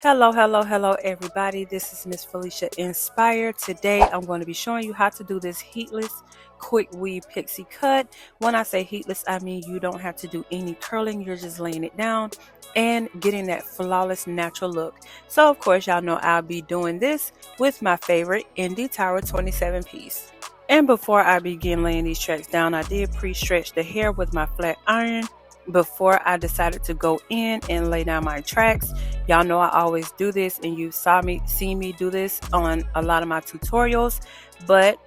Hello everybody. This is Miss Felicia Inspired. Today I'm going to be showing you how to do this heatless quick weave pixie cut. When I say heatless, I mean you don't have to do any curling. You're just laying it down and getting that flawless natural look. So of course y'all know I'll be doing this with my favorite Indie Tower 27 piece. And before I begin laying these tracks down, I did pre-stretch the hair with my flat iron before I decided to go in and lay down my tracks. Y'all know I always do this, and you seen me do this on a lot of my tutorials, but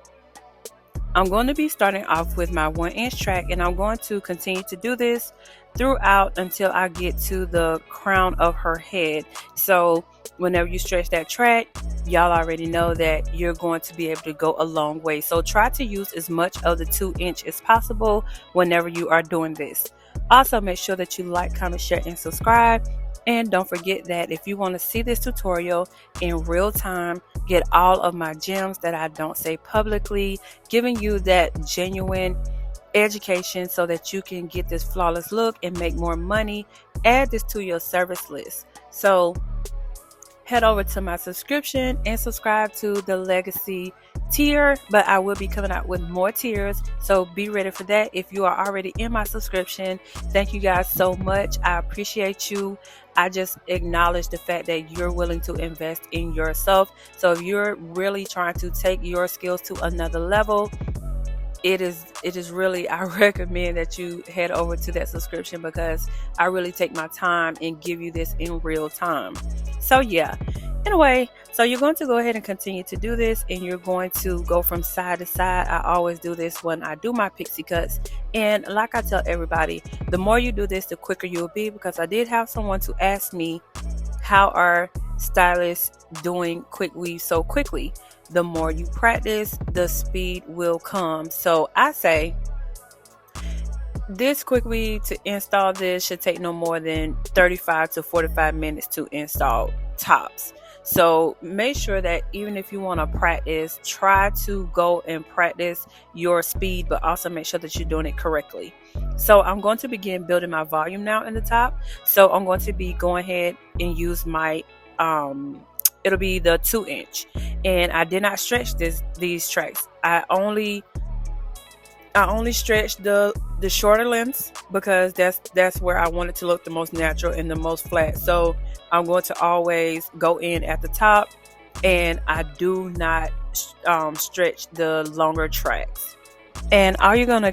I'm going to be starting off with my 1-inch track, and I'm going to continue to do this throughout until I get to the crown of her head. So whenever you stretch that track, y'all already know that you're going to be able to go a long way. So try to use as much of the 2-inch as possible whenever you are doing this. Also, make sure that you like, comment, share, and subscribe. And don't forget that if you want to see this tutorial in real time, get all of my gems that I don't say publicly, giving you that genuine education so that you can get this flawless look and make more money, add this to your service list. So head over to my subscription and subscribe to the legacy tier, but I will be coming out with more tiers, so be ready for that. If you are already in my subscription, thank you guys so much. I appreciate you. I just acknowledge the fact that you're willing to invest in yourself. So if you're really trying to take your skills to another level, it is really, I recommend that you head over to that subscription, because I really take my time and give you this in real time. So yeah, anyway, so you're going to go ahead and continue to do this, and you're going to go from side to side. I always do this when I do my pixie cuts, and like I tell everybody, the more you do this, the quicker you'll be, because I did have someone to ask me, how are stylists doing quick weave so quickly? The more you practice, the speed will come. So I say this quick weave, to install this, should take no more than 35 to 45 minutes to install tops. So make sure that even if you want to practice, try to go and practice your speed, but also make sure that you're doing it correctly. So I'm going to begin building my volume now in the top. So I'm going to be going ahead and use my it'll be the 2-inch, and I did not stretch these tracks. I only stretched the shorter lengths, because that's where I want it to look the most natural and the most flat. So I'm going to always go in at the top, and I do not stretch the longer tracks. And all you're gonna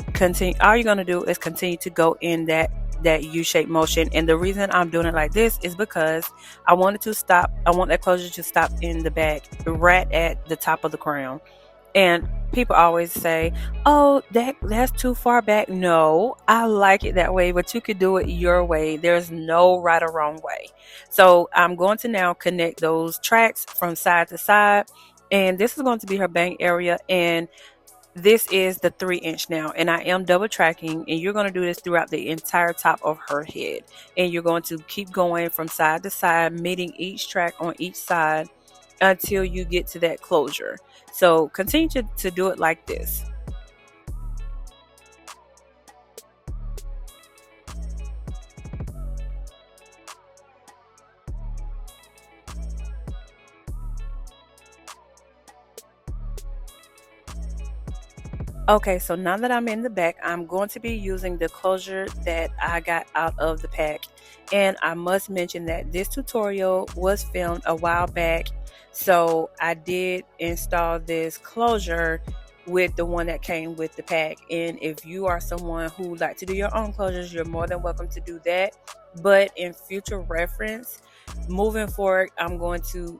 do is continue to go in that U-shaped motion. And the reason I'm doing it like this is because I want that closure to stop in the back, right at the top of the crown. And people always say, oh, that's too far back. No, I like it that way, but you could do it your way. There's no right or wrong way. So I'm going to now connect those tracks from side to side, and this is going to be her bang area, and this is the 3-inch now, and I am double tracking, and you're going to do this throughout the entire top of her head, and you're going to keep going from side to side, meeting each track on each side until you get to that closure. So continue to do it like this. Okay, so now that I'm in the back, I'm going to be using the closure that I got out of the pack. And I must mention that this tutorial was filmed a while back, so I did install this closure with the one that came with the pack. And if you are someone who like to do your own closures, you're more than welcome to do that. But in future reference, moving forward, I'm going to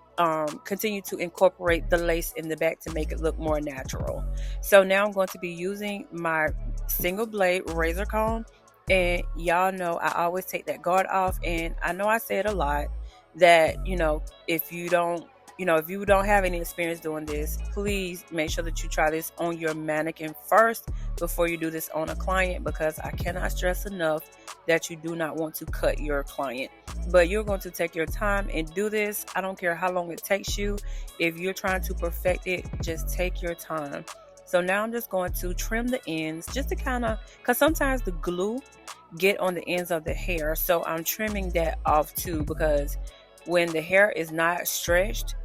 continue to incorporate the lace in the back to make it look more natural. So now I'm going to be using my single blade razor comb, and y'all know I always take that guard off. And I know I say it a lot that, if you don't have any experience doing this, please make sure that you try this on your mannequin first before you do this on a client, because I cannot stress enough that you do not want to cut your client. But you're going to take your time and do this. I don't care how long it takes you. If you're trying to perfect it, just take your time. So now I'm just going to trim the ends, just to because sometimes the glue get on the ends of the hair. So I'm trimming that off too, because when the hair is not stretched,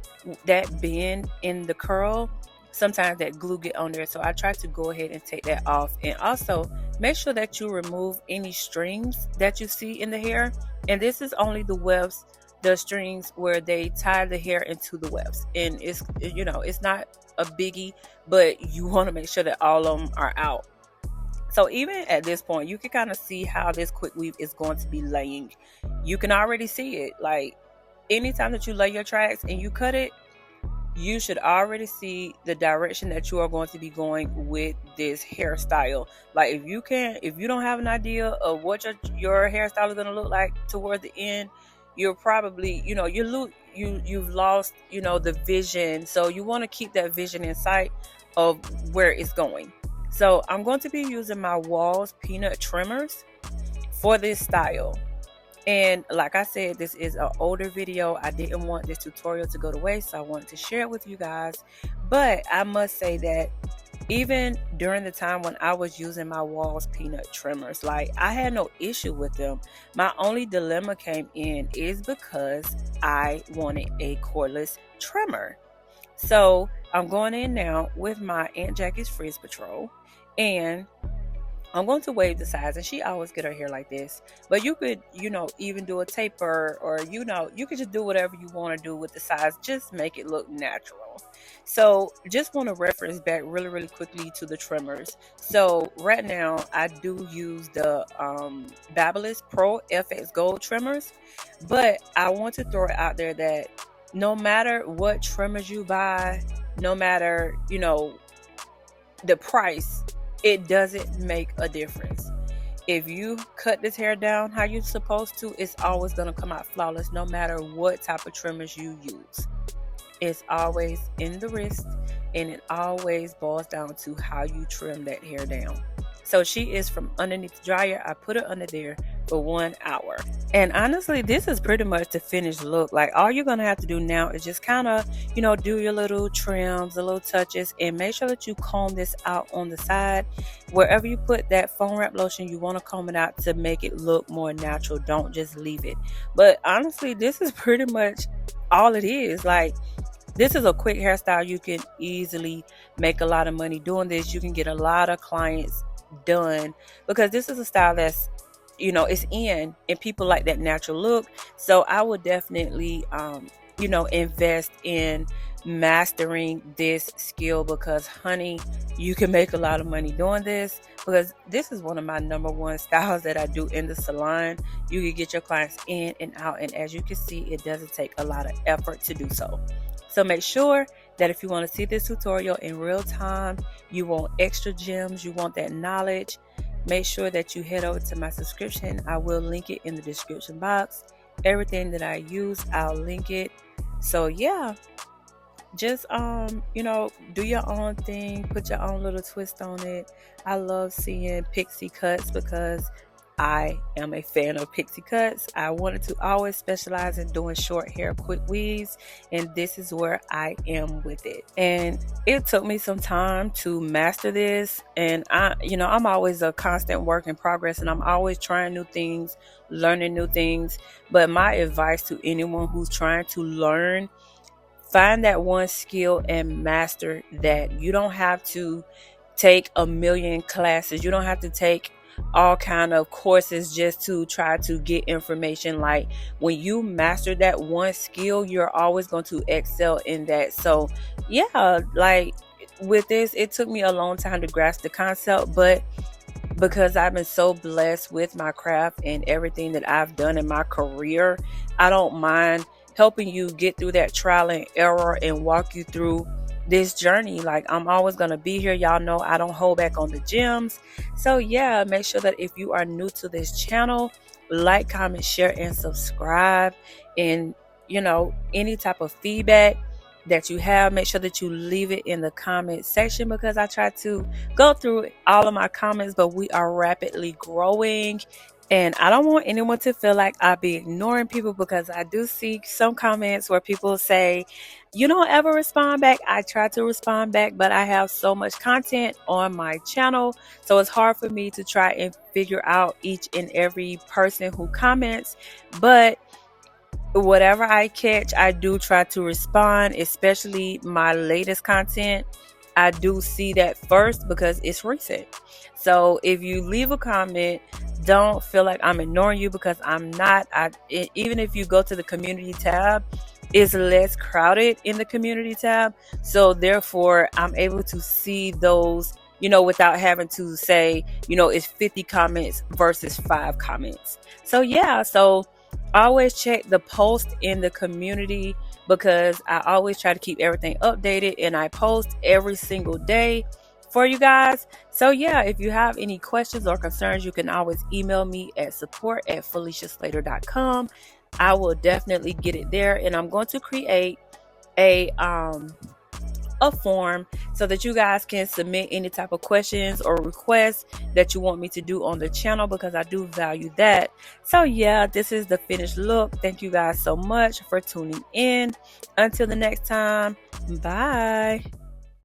that bend in the curl, sometimes that glue get on there. So I try to go ahead and take that off. And also make sure that you remove any strings that you see in the hair. And this is only the wefts, the strings where they tie the hair into the wefts. And it's, you know, it's not a biggie, but you want to make sure that all of them are out. So even at this point, you can kind of see how this quick weave is going to be laying. You can already see it. Like anytime that you lay your tracks and you cut it, you should already see the direction that you are going to be going with this hairstyle. Like if you don't have an idea of what your hairstyle is going to look like toward the end, you're probably, you know, you've lost, you know, the vision. So you want to keep that vision in sight of where it's going. So I'm going to be using my Walls peanut trimmers for this style. And like I said, this is an older video. I didn't want this tutorial to go to waste, so I wanted to share it with you guys. But I must say that even during the time when I was using my Walls peanut trimmers, like I had no issue with them. My only dilemma came in is because I wanted a cordless trimmer. So I'm going in now with my Aunt Jackie's Frizz Patrol, and I'm going to wave the sides, and she always get her hair like this. But you could, you know, even do a taper, or, you know, you could just do whatever you want to do with the sides. Just make it look natural. So just want to reference back really, really quickly to the trimmers. So right now I do use the Babyliss Pro FX Gold trimmers. But I want to throw it out there that no matter what trimmers you buy, no matter, you know, the price, it doesn't make a difference. If you cut this hair down how you're supposed to, it's always going to come out flawless no matter what type of trimmers you use. It's always in the wrist, and it always boils down to how you trim that hair down. So she is from underneath the dryer. I put it under there for 1 hour. And honestly, this is pretty much the finished look. Like all you're going to have to do now is just kind of, you know, do your little trims, the little touches, and make sure that you comb this out on the side. Wherever you put that foam wrap lotion, you want to comb it out to make it look more natural. Don't just leave it. But honestly, this is pretty much all it is. Like, this is a quick hairstyle. You can easily make a lot of money doing this. You can get a lot of clients done because this is a style that's, you know, it's in, and people like that natural look. So I would definitely you know, invest in mastering this skill, because honey, you can make a lot of money doing this, because this is one of my #1 styles that I do in the salon. You can get your clients in and out, and as you can see, it doesn't take a lot of effort to do so. So make sure that if you want to see this tutorial in real time, you want extra gems, you want that knowledge, make sure that you head over to my subscription. I will link it in the description box. Everything that I use, I'll link it. So yeah, just you know, do your own thing, put your own little twist on it. I love seeing Pixie cuts because I am a fan of Pixie cuts. I wanted to always specialize in doing short hair quick weaves, and this is where I am with it. And it took me some time to master this, and I'm always a constant work in progress, and I'm always trying new things, learning new things. But my advice to anyone who's trying to learn, find that one skill and master that. You don't have to take a million classes. You don't have to take all kind of courses just to try to get information. Like when you master that one skill, you're always going to excel in that. So yeah, like with this, it took me a long time to grasp the concept, but because I've been so blessed with my craft and everything that I've done in my career, I don't mind helping you get through that trial and error and walk you through this journey. Like I'm always gonna be here. Y'all know I don't hold back on the gems. So yeah, make sure that if you are new to this channel, like, comment, share, and subscribe. And you know, any type of feedback that you have, make sure that you leave it in the comment section, because I try to go through all of my comments, but we are rapidly growing. And I don't want anyone to feel like I be ignoring people, because I do see some comments where people say, you don't ever respond back. I try to respond back, but I have so much content on my channel, so it's hard for me to try and figure out each and every person who comments. But whatever I catch, I do try to respond, especially my latest content. I do see that first because it's recent. So if you leave a comment, don't feel like I'm ignoring you, because I'm not. Even if you go to the community tab, it's less crowded in the community tab. So therefore, I'm able to see those, without having to say, it's 50 comments versus 5 comments. So yeah, so always check the post in the community, because I always try to keep everything updated and I post every single day for you guys. So yeah, if you have any questions or concerns, you can always email me at support@feliciaslater.com. I will definitely get it there, and I'm going to create a form so that you guys can submit any type of questions or requests that you want me to do on the channel, because I do value that. So yeah, this is the finished look. Thank you guys so much for tuning in. Until the next time, bye.